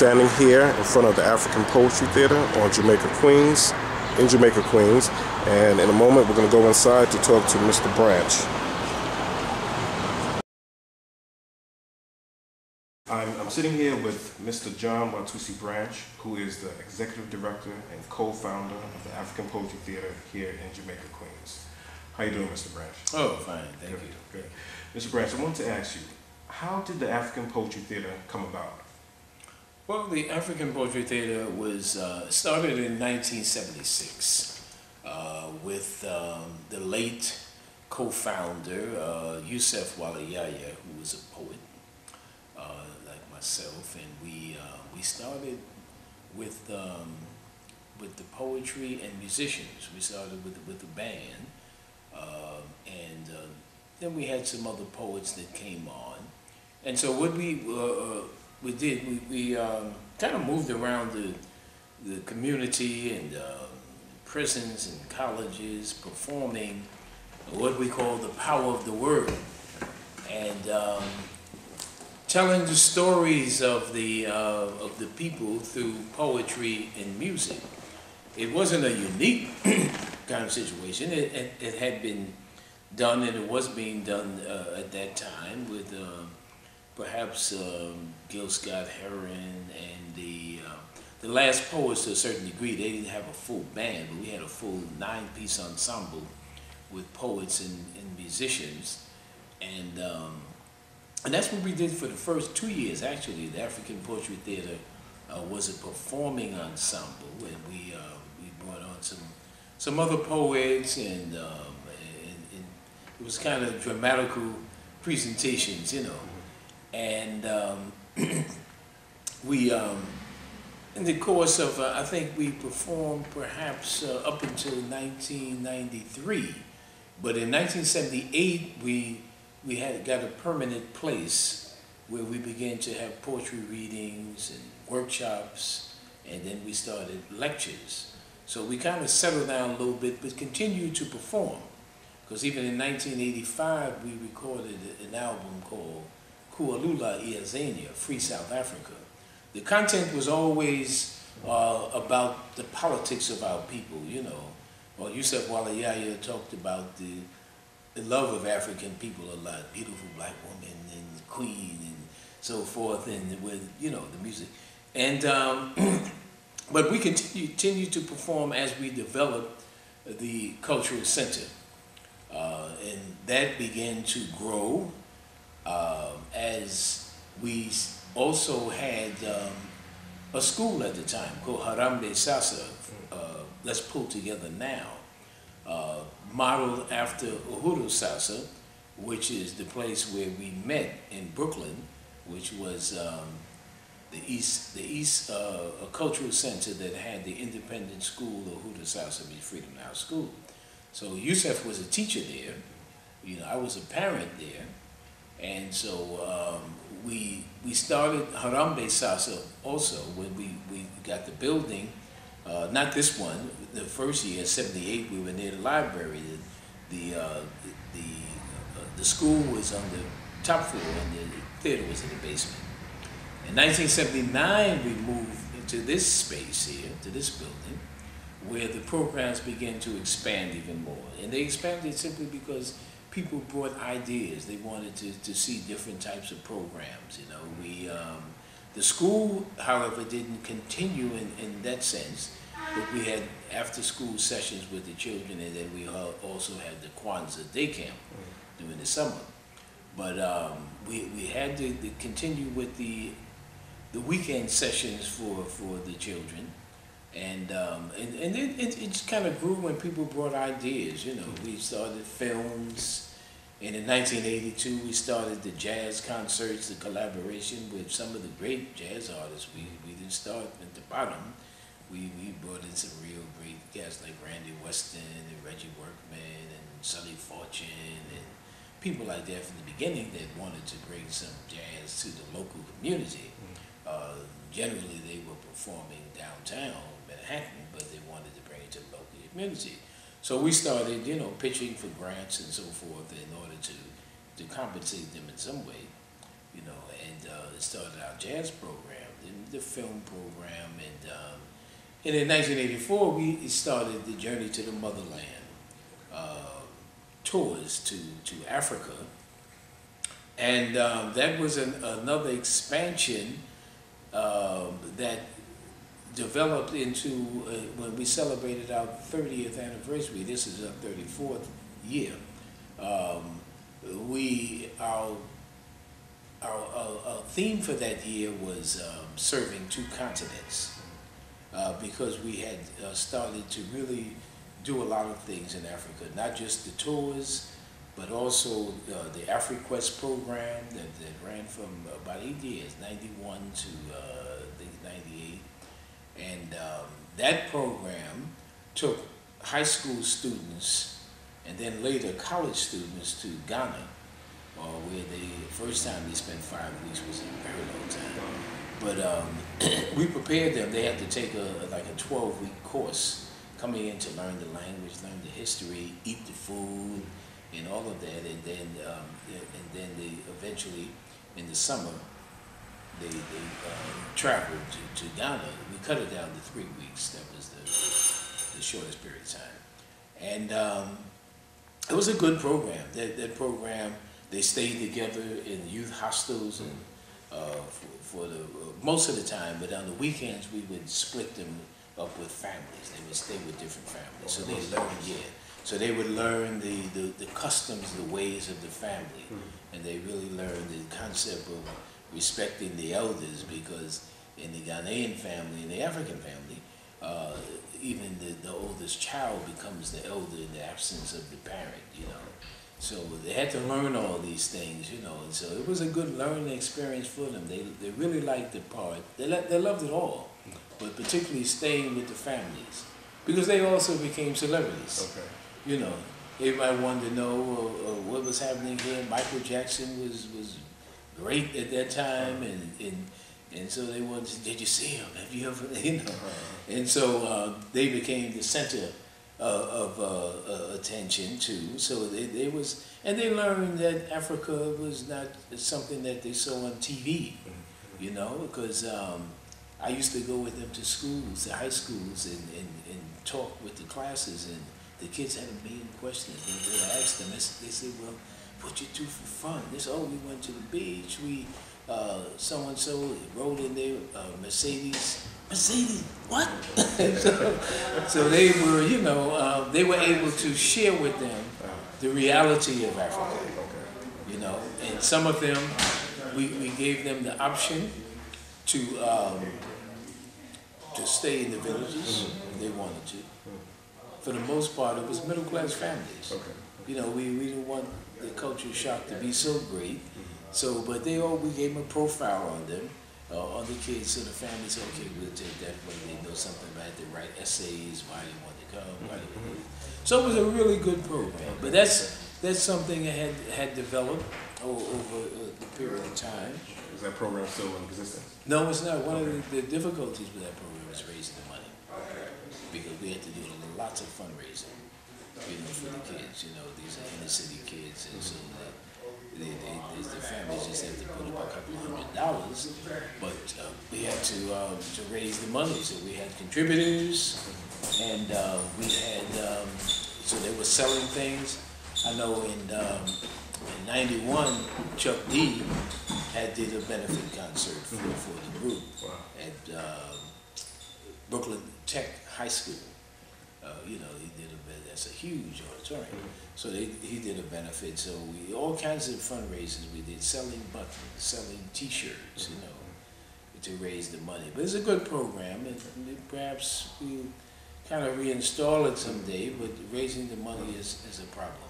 standing here in front of the Afrikan Poetry Theatre on Jamaica, Queens, in Jamaica, Queens, and in a moment we're going to go inside to talk to Mr. Branch. I'm sitting here with Mr. John Watusi Branch, who is the Executive Director and co-founder of the Afrikan Poetry Theatre here in Jamaica, Queens. How you doing, Mr. Branch? Oh, fine, thank you. Good. Mr. Branch, I want to ask you, how did the Afrikan Poetry Theatre come about? Well, the Afrikan Poetry Theatre was started in 1976 with the late co-founder, Yusef Walayaya, who was a poet, like myself, and we started with the poetry and musicians. We started with the band, and then we had some other poets that came on, and so what we kind of moved around the community and prisons and colleges, performing what we call the power of the word, and telling the stories of the people through poetry and music. It wasn't a unique kind of situation. It had been done, and it was being done at that time with perhaps Gil Scott-Heron and the last poets to a certain degree. They didn't have a full band, but we had a full 9-piece ensemble with poets and musicians, and that's what we did for the first 2 years. Actually, the Afrikan Poetry Theatre was a performing ensemble, and we brought on some other poets, and it was kind of dramatical presentations, you know. And we, in the course of, I think we performed perhaps up until 1993, but in 1978 we got a permanent place where we began to have poetry readings and workshops, and then we started lectures. So we kind of settled down a little bit, but continued to perform, because even in 1985 we recorded an album called Kualula Iazania, Free South Africa. The content was always about the politics of our people, you know. Well, Yusef Walayaya talked about the love of African people a lot, beautiful black woman and queen and so forth, and with, you know, the music. And, but we continued to perform as we developed the cultural center. And that began to grow as we also had a school at the time called Harambe Sasa, Let's Pull Together Now, modeled after Uhuru Sasa, which is the place where we met in Brooklyn, which was the East Cultural Center that had the independent school, Uhuru Sasa, Freedom Now School. So Yusef was a teacher there, you know, I was a parent there, and so we started Harambe Sasa also when we got the building, not this one. The first year, '78, we were near the library. The school was on the top floor and the theater was in the basement. In 1979, we moved into this space here, to this building, where the programs began to expand even more. And they expanded simply because people brought ideas. They wanted to see different types of programs, you know. The school, however, didn't continue in that sense, but we had after-school sessions with the children, and then we also had the Kwanzaa day camp during the summer. But we had to continue with the weekend sessions for the children. And then it just kind of grew when people brought ideas, you know. We started films, and in 1982 we started the jazz concerts, the collaboration with some of the great jazz artists. We didn't start at the bottom. We brought in some real great guys like Randy Weston and Reggie Workman and Sonny Fortune and people like that from the beginning that wanted to bring some jazz to the local community. Generally they were performing downtown Manhattan, but they wanted to bring it to the local community. So we started, you know, pitching for grants and so forth in order to compensate them in some way, you know, and started our jazz program. the film program, and in 1984 we started the Journey to the Motherland tours to Africa, and that was another expansion that developed into when we celebrated our 30th anniversary. This is our 34th year. Our theme for that year was serving two continents, because we had started to really do a lot of things in Africa, not just the tours, but also the AfriQuest program that ran from about 8 years, 91 to I think 98. And that program took high school students and then later college students to Ghana, where the first time they spent 5 weeks was a very long time. But we prepared them. They had to take like a 12-week course coming in to learn the language, learn the history, eat the food, and all of that. And then they eventually, in the summer, they traveled to Ghana. We cut it down to 3 weeks. That was the shortest period of time. And it was a good program. That program, they stayed together in youth hostels and for the most of the time, but on the weekends we would split them up with families. They would stay with different families. So they learned, so they would learn the customs, the ways of the family, and they really learned the concept of respecting the elders, because in the Ghanaian family, in the African family, even the oldest child becomes the elder in the absence of the parent, you know. So they had to learn all these things, you know, and so it was a good learning experience for them. They really liked the part. They loved it all, but particularly staying with the families, because they also became celebrities. Okay. You know, everybody wanted to know what was happening here. Michael Jackson was great at that time, and so they wanted to, did you see him? Have you ever, you know? And so they became the center of attention too. So they learned that Africa was not something that they saw on TV, you know, because I used to go with them to schools, to high schools, and talk with the classes, and the kids had a million questions. They would ask them, they said, well, what you do for fun? They said, oh, we went to the beach, we, so-and-so rode in their Mercedes. Mercedes, what? so they were, you know, they were able to share with them the reality of Africa, you know, and some of them, we gave them the option to stay in the villages if they wanted to. For the most part, it was middle-class families. You know, we didn't want the culture shock to be so great, so, but we gave them a profile on them. On the kids, so the family said, okay, we'll take that, whether they know something about it, they write essays, why they want to come, why they want to. So it was a really good program, but that's something that had developed over the period of time. Is that program still in existence? No, it's not. One of the difficulties with that program is raising the money, because we had to do lots of fundraising, you know, for the kids. You know, these are inner city kids, and so the families just had to put up a couple $100, but we had to raise the money. So we had contributors, and we had so they were selling things. I know in '91, Chuck D did a benefit concert for the group at Brooklyn Tech High School. You know, that's a huge auditorium. So he did a benefit. So all kinds of fundraisers we did, selling buttons, selling T-shirts, you know, to raise the money. But it's a good program, and perhaps we'll kind of reinstall it someday. But raising the money is a problem.